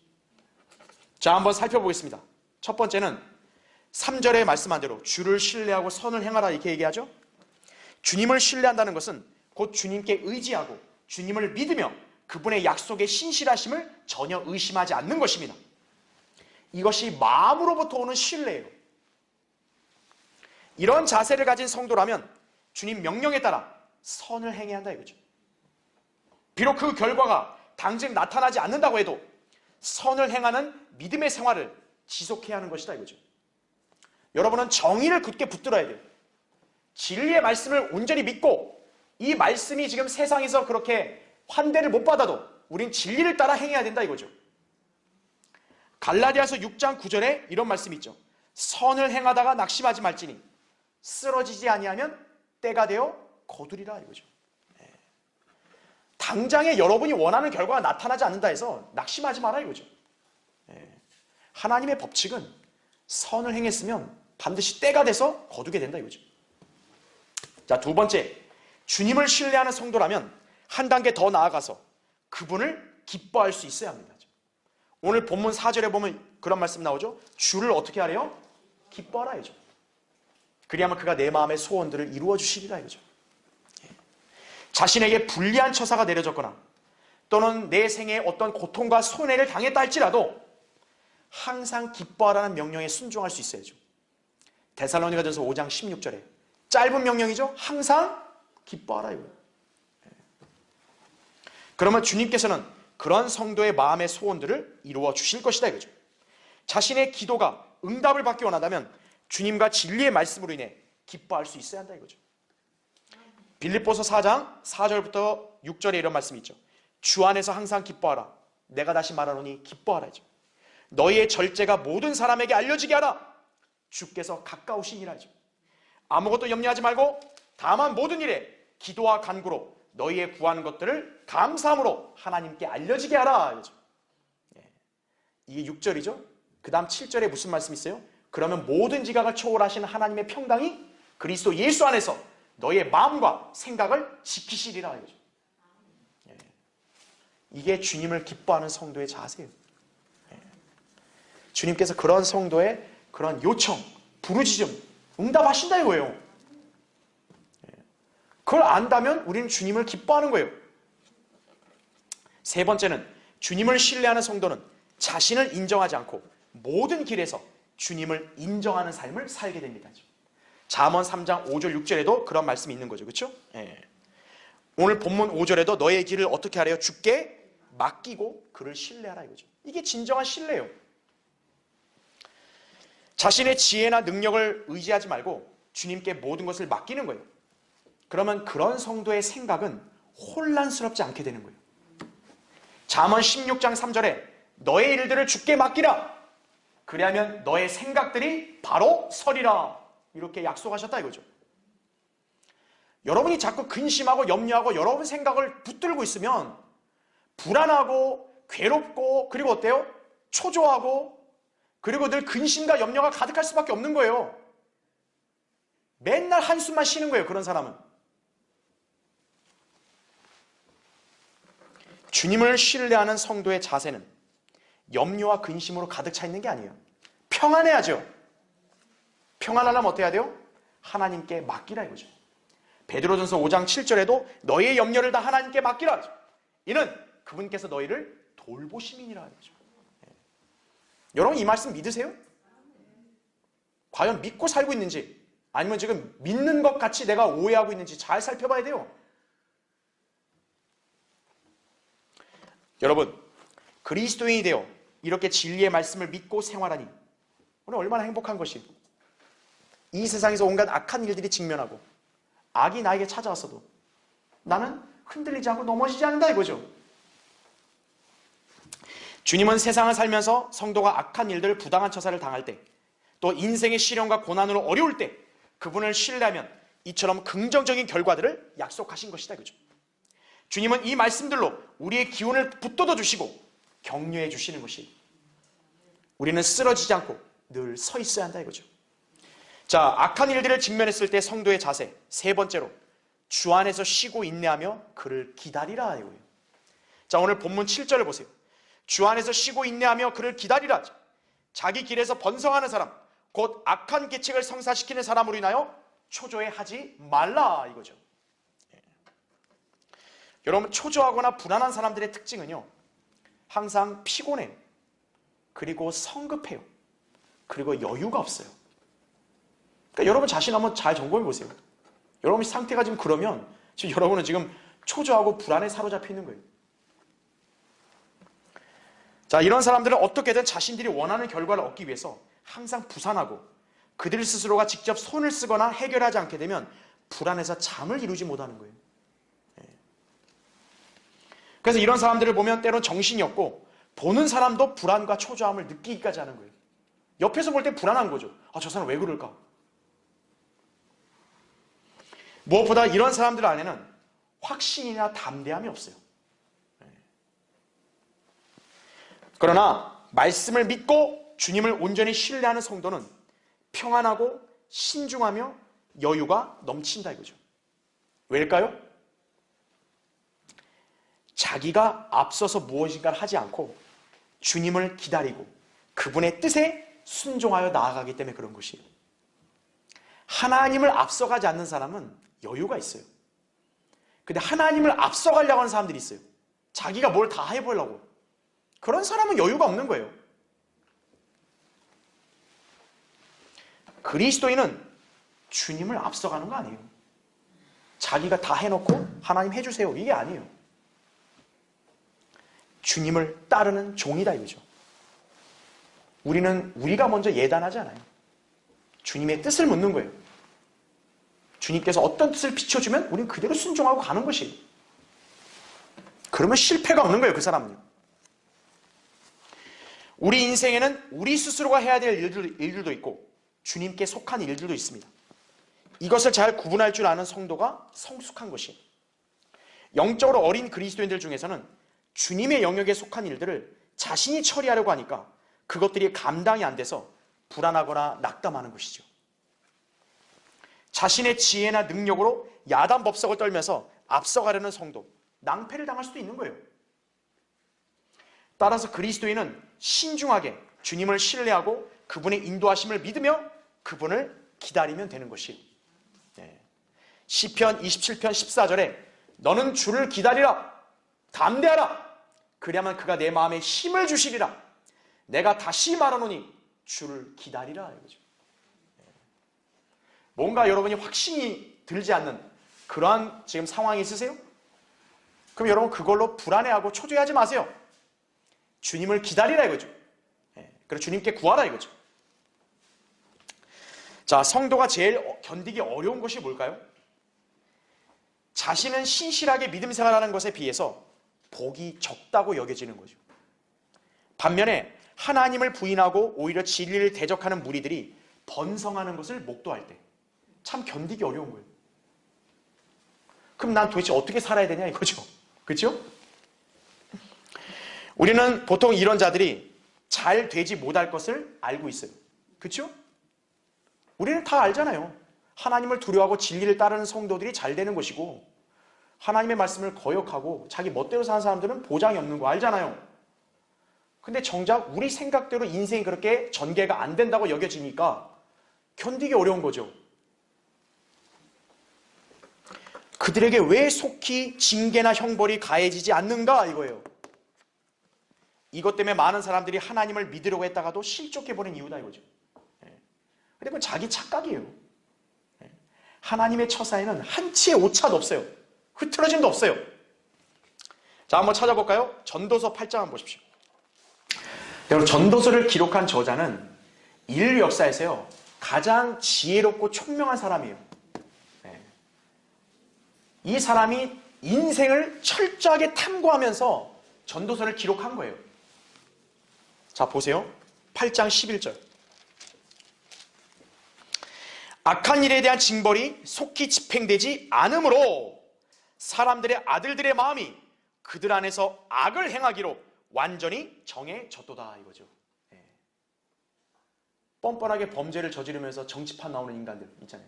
자, 한번 살펴보겠습니다. 첫 번째는 3절에 말씀한 대로 주를 신뢰하고 선을 행하라 이렇게 얘기하죠. 주님을 신뢰한다는 것은 곧 주님께 의지하고 주님을 믿으며 그분의 약속에 신실하심을 전혀 의심하지 않는 것입니다. 이것이 마음으로부터 오는 신뢰예요. 이런 자세를 가진 성도라면 주님 명령에 따라 선을 행해야 한다 이거죠. 비록 그 결과가 당장 나타나지 않는다고 해도 선을 행하는 믿음의 생활을 지속해야 하는 것이다 이거죠. 여러분은 정의를 굳게 붙들어야 돼요. 진리의 말씀을 온전히 믿고 이 말씀이 지금 세상에서 그렇게 환대를 못 받아도 우린 진리를 따라 행해야 된다 이거죠. 갈라디아서 6장 9절에 이런 말씀이 있죠. 선을 행하다가 낙심하지 말지니 쓰러지지 아니하면 때가 되어 거두리라 이거죠. 당장에 여러분이 원하는 결과가 나타나지 않는다 해서 낙심하지 마라 이거죠. 하나님의 법칙은 선을 행했으면 반드시 때가 돼서 거두게 된다 이거죠. 자, 두 번째, 주님을 신뢰하는 성도라면 한 단계 더 나아가서 그분을 기뻐할 수 있어야 합니다. 오늘 본문 4절에 보면 그런 말씀 나오죠. 주를 어떻게 하래요? 기뻐하라 이죠. 그리하면 그가 내 마음의 소원들을 이루어 주시리라 이거죠. 자신에게 불리한 처사가 내려졌거나 또는 내 생에 어떤 고통과 손해를 당했다 할지라도 항상 기뻐하라는 명령에 순종할 수 있어야죠. 데살로니가전서 5장 16절에 짧은 명령이죠. 항상 기뻐하라 이거예요. 그러면 주님께서는 그런 성도의 마음의 소원들을 이루어 주실 것이다 이거죠. 자신의 기도가 응답을 받기 원한다면 주님과 진리의 말씀으로 인해 기뻐할 수 있어야 한다 이거죠. 빌립보서 4장 4절부터 6절에 이런 말씀이 있죠. 주 안에서 항상 기뻐하라. 내가 다시 말하노니 기뻐하라 이죠. 너희의 절제가 모든 사람에게 알려지게 하라. 주께서 가까우시니라 이죠. 아무것도 염려하지 말고 다만 모든 일에 기도와 간구로 너희의 구하는 것들을 감사함으로 하나님께 알려지게 하라 이죠. 이게 6절이죠. 그 다음 7절에 무슨 말씀이 있어요? 그러면 모든 지각을 초월하시는 하나님의 평강이 그리스도 예수 안에서 너의 마음과 생각을 지키시리라 이거죠. 이게 주님을 기뻐하는 성도의 자세예요. 주님께서 그런 성도의 그런 요청, 부르짖음 응답하신다 이거예요. 그걸 안다면 우리는 주님을 기뻐하는 거예요. 세 번째는 주님을 신뢰하는 성도는 자신을 인정하지 않고 모든 길에서 주님을 인정하는 삶을 살게 됩니다. 잠언 3장 5절 6절에도 그런 말씀이 있는 거죠. 그렇죠? 예. 오늘 본문 5절에도 너의 길을 어떻게 하래요? 주께 맡기고 그를 신뢰하라 이거죠. 이게 진정한 신뢰예요. 자신의 지혜나 능력을 의지하지 말고 주님께 모든 것을 맡기는 거예요. 그러면 그런 성도의 생각은 혼란스럽지 않게 되는 거예요. 잠언 16장 3절에 너의 일들을 주께 맡기라. 그리하면 너의 생각들이 바로 서리라. 이렇게 약속하셨다 이거죠. 여러분이 자꾸 근심하고 염려하고 여러분 생각을 붙들고 있으면 불안하고 괴롭고 그리고 어때요? 초조하고 그리고 늘 근심과 염려가 가득할 수밖에 없는 거예요. 맨날 한숨만 쉬는 거예요. 그런 사람은. 주님을 신뢰하는 성도의 자세는 염려와 근심으로 가득 차 있는 게 아니에요. 평안해야죠. 평안하려면 어떻게 해야 돼요? 하나님께 맡기라 이거죠. 베드로전서 5장 7절에도 너희의 염려를 다 하나님께 맡기라. 이는 그분께서 너희를 돌보심이니라 하죠. 여러분 이 말씀 믿으세요? 과연 믿고 살고 있는지 아니면 지금 믿는 것 같이 내가 오해하고 있는지 잘 살펴봐야 돼요. 여러분 그리스도인이 되어 이렇게 진리의 말씀을 믿고 생활하니 오늘 얼마나 행복한 것이. 이 세상에서 온갖 악한 일들이 직면하고 악이 나에게 찾아왔어도 나는 흔들리지 않고 넘어지지 않는다 이거죠. 주님은 세상을 살면서 성도가 악한 일들, 부당한 처사를 당할 때, 또 인생의 시련과 고난으로 어려울 때 그분을 신뢰하면 이처럼 긍정적인 결과들을 약속하신 것이다 이거죠. 주님은 이 말씀들로 우리의 기운을 북돋워 주시고 격려해 주시는 것이 우리는 쓰러지지 않고 늘 서 있어야 한다 이거죠. 자, 악한 일들을 직면했을 때 성도의 자세 세 번째로 주 안에서 쉬고 인내하며 그를 기다리라 이거예요. 자, 오늘 본문 7절을 보세요. 주 안에서 쉬고 인내하며 그를 기다리라. 자기 길에서 번성하는 사람 곧 악한 계책을 성사시키는 사람으로 인하여 초조해하지 말라 이거죠. 여러분 초조하거나 불안한 사람들의 특징은요 항상 피곤해요. 그리고 성급해요. 그리고 여유가 없어요. 그러니까 여러분 자신 한번 잘 점검해 보세요. 여러분 상태가 지금 그러면 지금 여러분은 지금 초조하고 불안에 사로잡혀 있는 거예요. 자, 이런 사람들은 어떻게든 자신들이 원하는 결과를 얻기 위해서 항상 부산하고 그들 스스로가 직접 손을 쓰거나 해결하지 않게 되면 불안해서 잠을 이루지 못하는 거예요. 그래서 이런 사람들을 보면 때론 정신이 없고 보는 사람도 불안과 초조함을 느끼기까지 하는 거예요. 옆에서 볼 때 불안한 거죠. 아, 저 사람 왜 그럴까? 무엇보다 이런 사람들 안에는 확신이나 담대함이 없어요. 그러나 말씀을 믿고 주님을 온전히 신뢰하는 성도는 평안하고 신중하며 여유가 넘친다 이거죠. 왜일까요? 자기가 앞서서 무엇인가를 하지 않고 주님을 기다리고 그분의 뜻에 순종하여 나아가기 때문에 그런 것이에요. 하나님을 앞서가지 않는 사람은 여유가 있어요. 근데 하나님을 앞서가려고 하는 사람들이 있어요. 자기가 뭘 다 해보려고. 그런 사람은 여유가 없는 거예요. 그리스도인은 주님을 앞서가는 거 아니에요. 자기가 다 해놓고 하나님 해주세요 이게 아니에요. 주님을 따르는 종이다 이거죠. 우리가 먼저 예단하지 않아요. 주님의 뜻을 묻는 거예요. 주님께서 어떤 뜻을 비춰주면 우리는 그대로 순종하고 가는 것이에요. 그러면 실패가 없는 거예요. 그 사람은요. 우리 인생에는 우리 스스로가 해야 될 일들도 있고 주님께 속한 일들도 있습니다. 이것을 잘 구분할 줄 아는 성도가 성숙한 것이에요. 영적으로 어린 그리스도인들 중에서는 주님의 영역에 속한 일들을 자신이 처리하려고 하니까 그것들이 감당이 안 돼서 불안하거나 낙담하는 것이죠. 자신의 지혜나 능력으로 야단법석을 떨면서 앞서가려는 성도, 낭패를 당할 수도 있는 거예요. 따라서 그리스도인은 신중하게 주님을 신뢰하고 그분의 인도하심을 믿으며 그분을 기다리면 되는 것이에요. 시편 27편 14절에 너는 주를 기다리라, 담대하라. 그리하면 그가 내 마음에 힘을 주시리라. 내가 다시 말하노니 주를 기다리라 이거죠. 뭔가 여러분이 확신이 들지 않는 그러한 지금 상황이 있으세요? 그럼 여러분 그걸로 불안해하고 초조해하지 마세요. 주님을 기다리라 이거죠. 그리고 주님께 구하라 이거죠. 자, 성도가 제일 견디기 어려운 것이 뭘까요? 자신은 신실하게 믿음 생활하는 것에 비해서 복이 적다고 여겨지는 거죠. 반면에 하나님을 부인하고 오히려 진리를 대적하는 무리들이 번성하는 것을 목도할 때 참 견디기 어려운 거예요. 그럼 난 도대체 어떻게 살아야 되냐 이거죠. 그렇죠? 우리는 보통 이런 자들이 잘 되지 못할 것을 알고 있어요. 그렇죠? 우리는 다 알잖아요. 하나님을 두려워하고 진리를 따르는 성도들이 잘 되는 것이고 하나님의 말씀을 거역하고 자기 멋대로 사는 사람들은 보장이 없는 거 알잖아요. 근데 정작 우리 생각대로 인생이 그렇게 전개가 안 된다고 여겨지니까 견디기 어려운 거죠. 그들에게 왜 속히 징계나 형벌이 가해지지 않는가 이거예요. 이것 때문에 많은 사람들이 하나님을 믿으려고 했다가도 실족해버린 이유다 이거죠. 근데 그건 자기 착각이에요. 하나님의 처사에는 한치의 오차도 없어요. 흐트러짐도 없어요. 자, 한번 찾아볼까요? 전도서 8장 한번 보십시오. 여러분, 전도서를 기록한 저자는 인류 역사에서요 가장 지혜롭고 총명한 사람이에요. 이 사람이 인생을 철저하게 탐구하면서 전도서를 기록한 거예요. 자, 보세요. 8장 11절. 악한 일에 대한 징벌이 속히 집행되지 않으므로 사람들의 아들들의 마음이 그들 안에서 악을 행하기로 완전히 정해졌도다 이거죠. 뻔뻔하게 범죄를 저지르면서 정치판 나오는 인간들 있잖아요.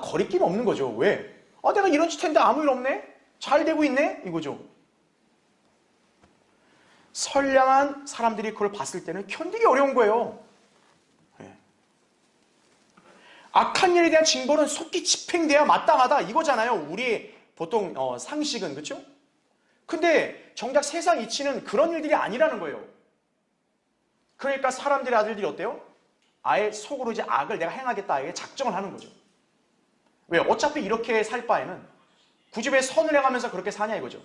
거리낌 없는 거죠. 왜? 내가 이런 짓 했는데 아무 일 없네? 잘 되고 있네? 이거죠. 선량한 사람들이 그걸 봤을 때는 견디기 어려운 거예요. 악한 일에 대한 징벌은 속히 집행돼야 마땅하다 이거잖아요. 우리의 보통 상식은. 그렇죠? 근데 정작 세상 이치는 그런 일들이 아니라는 거예요. 그러니까 사람들의 아들들이 어때요? 아예 속으로 이제 악을 내가 행하겠다 이게 작정을 하는 거죠. 왜? 어차피 이렇게 살 바에는 굳이 왜 선을 행하면서 그렇게 사냐 이거죠.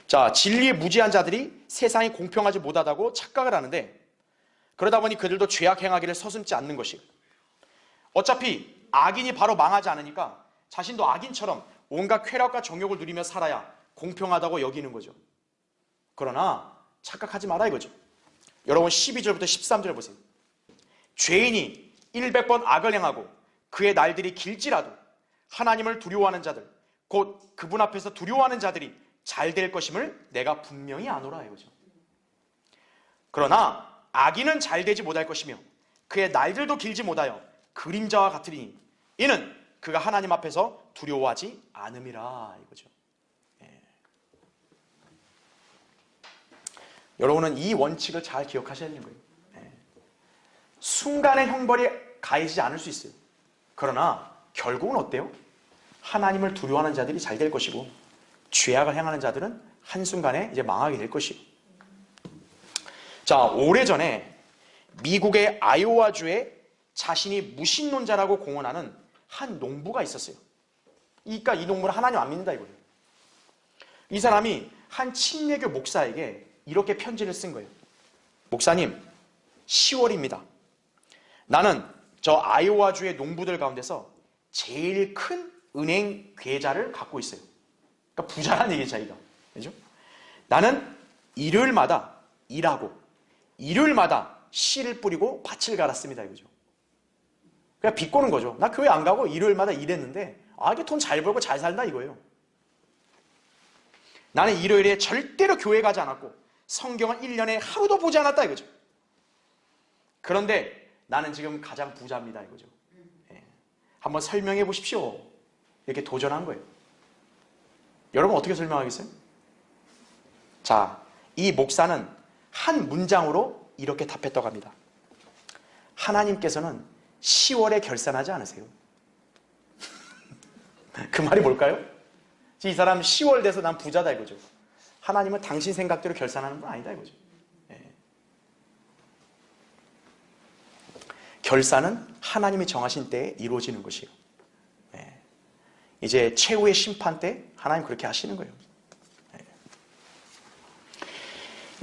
자, 진리에 무지한 자들이 세상이 공평하지 못하다고 착각을 하는데 그러다 보니 그들도 죄악 행하기를 서슴지 않는 것이. 어차피 악인이 바로 망하지 않으니까 자신도 악인처럼 온갖 쾌락과 정욕을 누리며 살아야 공평하다고 여기는 거죠. 그러나 착각하지 마라 이거죠. 여러분 12절부터 13절 보세요. 죄인이 100번 악을 행하고 그의 날들이 길지라도 하나님을 두려워하는 자들 곧 그분 앞에서 두려워하는 자들이 잘 될 것임을 내가 분명히 아노라 이거죠. 그러나 악인은 잘 되지 못할 것이며 그의 날들도 길지 못하여 그림자와 같으리니 이는 그가 하나님 앞에서 두려워하지 않음이라 이거죠. 여러분은 이 원칙을 잘 기억하셔야 되는 거예요. 순간의 형벌이 가해지지 않을 수 있어요. 그러나 결국은 어때요? 하나님을 두려워하는 자들이 잘 될 것이고 죄악을 행하는 자들은 한순간에 이제 망하게 될 것이고. 자, 오래전에 미국의 아이오와주에 자신이 무신론자라고 공언하는 한 농부가 있었어요. 그러니까 이 농부는 하나님 안 믿는다 이거예요. 이 사람이 한 침례교 목사에게 이렇게 편지를 쓴 거예요. 목사님, 10월입니다. 나는 저 아이오와주의 농부들 가운데서 제일 큰 은행 계좌를 갖고 있어요. 그러니까 부자란 얘기죠, 자기가. 그죠? 나는 일요일마다 일하고 일요일마다 씨를 뿌리고 밭을 갈았습니다. 이거죠. 그냥 비꼬는 거죠. 나 교회 안 가고 일요일마다 일했는데 이게 돈 잘 벌고 잘 살다 이거예요. 나는 일요일에 절대로 교회 가지 않았고 성경은 1년에 하루도 보지 않았다 이거죠. 그런데 나는 지금 가장 부자입니다 이거죠. 한번 설명해 보십시오. 이렇게 도전한 거예요. 여러분 어떻게 설명하겠어요? 자, 이 목사는 한 문장으로 이렇게 답했다고 합니다. 하나님께서는 10월에 결산하지 않으세요. 그 말이 뭘까요? 이 사람 10월 돼서 난 부자다 이거죠. 하나님은 당신 생각대로 결산하는 건 아니다 이거죠. 결산은 하나님이 정하신 때에 이루어지는 것이에요. 이제 최후의 심판 때 하나님 그렇게 하시는 거예요.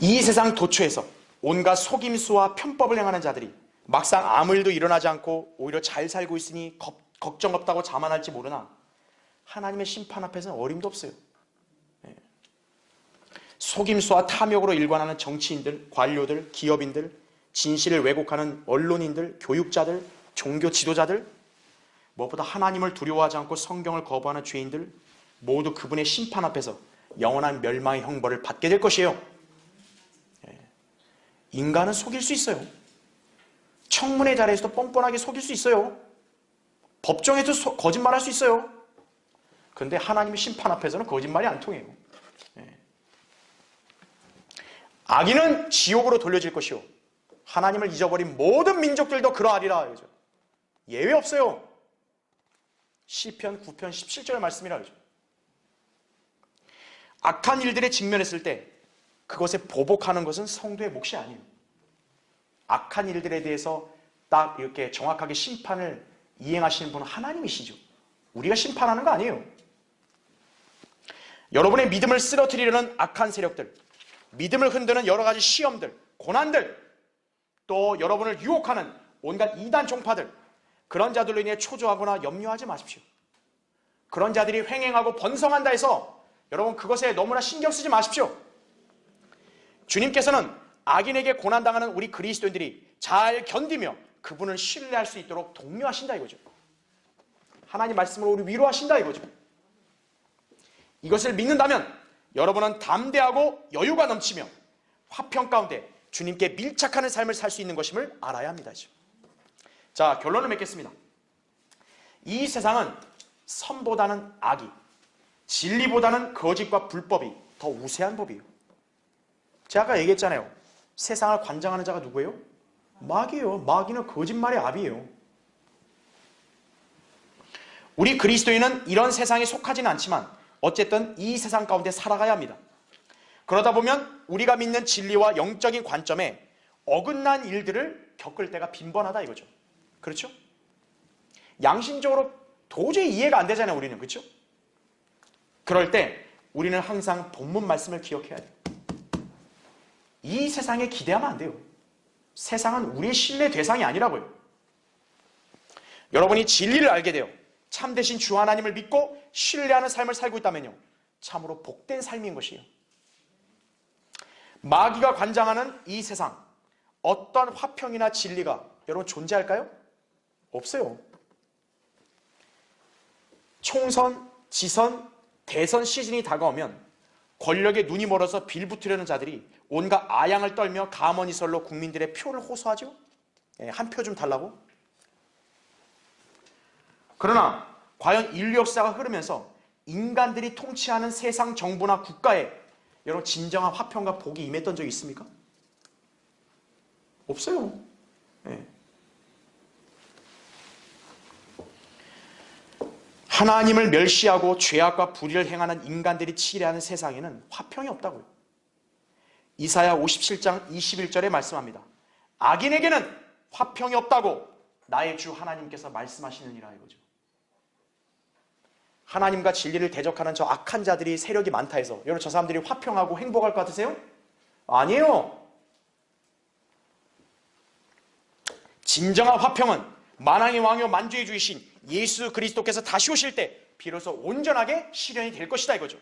이 세상 도처에서 온갖 속임수와 편법을 행하는 자들이 막상 아무 일도 일어나지 않고 오히려 잘 살고 있으니 걱정 없다고 자만할지 모르나 하나님의 심판 앞에서는 어림도 없어요. 속임수와 탐욕으로 일관하는 정치인들, 관료들, 기업인들, 진실을 왜곡하는 언론인들, 교육자들, 종교 지도자들, 무엇보다 하나님을 두려워하지 않고 성경을 거부하는 죄인들 모두 그분의 심판 앞에서 영원한 멸망의 형벌을 받게 될 것이에요. 인간은 속일 수 있어요. 청문회 자리에서도 뻔뻔하게 속일 수 있어요. 법정에서 거짓말할 수 있어요. 그런데 하나님의 심판 앞에서는 거짓말이 안 통해요. 악인은 지옥으로 돌려질 것이요 하나님을 잊어버린 모든 민족들도 그러하리라. 그죠? 예외 없어요. 시편 9편 17절 말씀이라 그러죠. 악한 일들에 직면했을 때 그것에 보복하는 것은 성도의 몫이 아니에요. 악한 일들에 대해서 딱 이렇게 정확하게 심판을 이행하시는 분은 하나님이시죠. 우리가 심판하는 거 아니에요. 여러분의 믿음을 쓰러뜨리려는 악한 세력들, 믿음을 흔드는 여러 가지 시험들, 고난들, 또 여러분을 유혹하는 온갖 이단 종파들, 그런 자들로 인해 초조하거나 염려하지 마십시오. 그런 자들이 횡행하고 번성한다 해서 여러분 그것에 너무나 신경 쓰지 마십시오. 주님께서는 악인에게 고난당하는 우리 그리스도인들이 잘 견디며 그분을 신뢰할 수 있도록 독려하신다 이거죠. 하나님 말씀으로 우리 위로하신다 이거죠. 이것을 믿는다면 여러분은 담대하고 여유가 넘치며 화평 가운데 주님께 밀착하는 삶을 살 수 있는 것임을 알아야 합니다. 자, 결론을 맺겠습니다. 이 세상은 선보다는 악이, 진리보다는 거짓과 불법이 더 우세한 법이에요. 제가 아까 얘기했잖아요. 세상을 관장하는 자가 누구예요? 마귀예요. 마귀는 거짓말의 아비예요. 우리 그리스도인은 이런 세상에 속하지는 않지만 어쨌든 이 세상 가운데 살아가야 합니다. 그러다 보면 우리가 믿는 진리와 영적인 관점에 어긋난 일들을 겪을 때가 빈번하다 이거죠. 그렇죠? 양심적으로 도저히 이해가 안 되잖아요, 우리는. 그렇죠? 그럴 때 우리는 항상 본문 말씀을 기억해야 돼요. 이 세상에 기대하면 안 돼요. 세상은 우리의 신뢰 대상이 아니라고요. 여러분이 진리를 알게 돼요. 참되신 주 하나님을 믿고 신뢰하는 삶을 살고 있다면요, 참으로 복된 삶인 것이에요. 마귀가 관장하는 이 세상, 어떤 화평이나 진리가 여러분 존재할까요? 없어요. 총선, 지선, 대선 시즌이 다가오면 권력에 눈이 멀어서 빌붙으려는 자들이 온갖 아양을 떨며 가머니설로 국민들의 표를 호소하죠. 한 표 좀 달라고. 그러나 과연 인류 역사가 흐르면서 인간들이 통치하는 세상 정부나 국가에 여러분 진정한 화평과 복이 임했던 적이 있습니까? 없어요. 하나님을 멸시하고 죄악과 불의를 행하는 인간들이 치레하는 세상에는 화평이 없다고요. 이사야 57장 21절에 말씀합니다. 악인에게는 화평이 없다고 나의 주 하나님께서 말씀하시느니라 이거죠. 하나님과 진리를 대적하는 저 악한 자들이 세력이 많다 해서 여러분 저 사람들이 화평하고 행복할 것 같으세요? 아니에요. 진정한 화평은 만왕의 왕이요 만주의 주이신 예수 그리스도께서 다시 오실 때 비로소 온전하게 실현이 될 것이다 이거죠.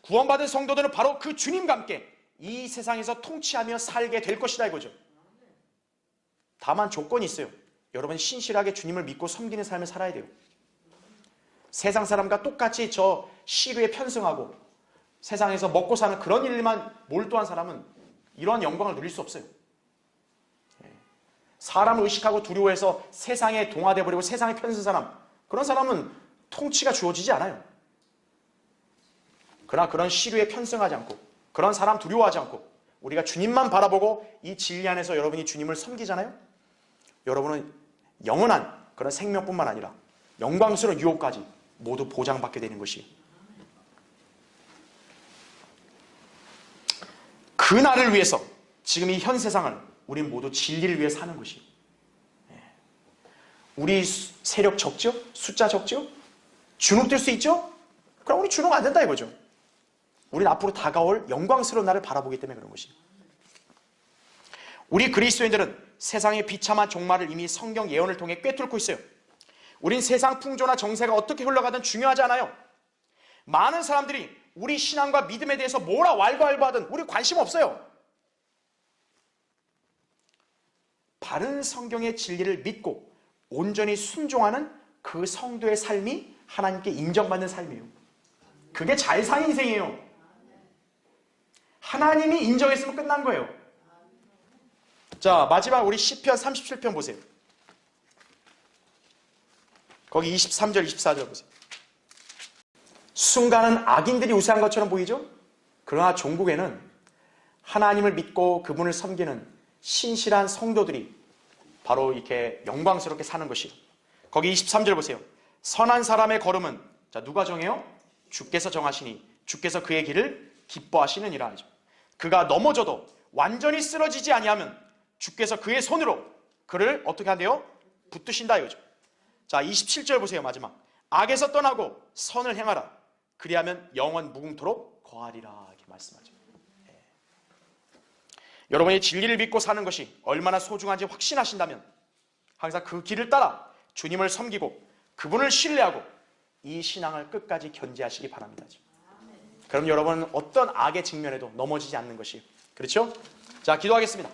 구원받은 성도들은 바로 그 주님과 함께 이 세상에서 통치하며 살게 될 것이다 이거죠. 다만 조건이 있어요. 여러분 신실하게 주님을 믿고 섬기는 삶을 살아야 돼요. 세상 사람과 똑같이 저 시류에 편승하고 세상에서 먹고 사는 그런 일만 몰두한 사람은 이러한 영광을 누릴 수 없어요. 사람을 의식하고 두려워해서 세상에 동화돼 버리고 세상에 편승한 사람, 그런 사람은 통치가 주어지지 않아요. 그러나 그런 시류에 편승하지 않고 그런 사람 두려워하지 않고 우리가 주님만 바라보고 이 진리 안에서 여러분이 주님을 섬기잖아요. 여러분은 영원한 그런 생명뿐만 아니라 영광스러운 유혹까지 모두 보장받게 되는 것이에요. 그 날을 위해서 지금 이 현 세상을 우린 모두 진리를 위해 사는 것이에요. 우리 세력 적죠? 숫자 적죠? 주눅들 수 있죠? 그럼 우리 주눅 안 된다 이거죠. 우리는 앞으로 다가올 영광스러운 날을 바라보기 때문에 그런 것이에요. 우리 그리스도인들은 세상의 비참한 종말을 이미 성경 예언을 통해 꿰뚫고 있어요. 우린 세상 풍조나 정세가 어떻게 흘러가든 중요하지 않아요. 많은 사람들이 우리 신앙과 믿음에 대해서 뭐라 왈가왈부하든 우리 관심 없어요. 바른 성경의 진리를 믿고 온전히 순종하는 그 성도의 삶이 하나님께 인정받는 삶이에요. 그게 잘 사는 인생이에요. 하나님이 인정했으면 끝난 거예요. 자, 마지막 우리 시편 37편 보세요. 거기 23절 24절 보세요. 순간은 악인들이 우세한 것처럼 보이죠? 그러나 종국에는 하나님을 믿고 그분을 섬기는 신실한 성도들이 바로 이렇게 영광스럽게 사는 것이에요. 거기 23절 보세요. 선한 사람의 걸음은 자 누가 정해요? 주께서 정하시니 주께서 그의 길을 기뻐하시느니라 하죠. 그가 넘어져도 완전히 쓰러지지 아니하면 주께서 그의 손으로 그를 어떻게 한대요? 붙드신다 이거죠. 자 27절 보세요. 마지막. 악에서 떠나고 선을 행하라. 그리하면 영원 무궁토록 거하리라 이렇게 말씀하죠. 여러분이 진리를 믿고 사는 것이 얼마나 소중한지 확신하신다면 항상 그 길을 따라 주님을 섬기고 그분을 신뢰하고 이 신앙을 끝까지 견지하시기 바랍니다. 그럼 여러분은 어떤 악의 직면에도 넘어지지 않는 것이에요. 그렇죠? 자, 기도하겠습니다.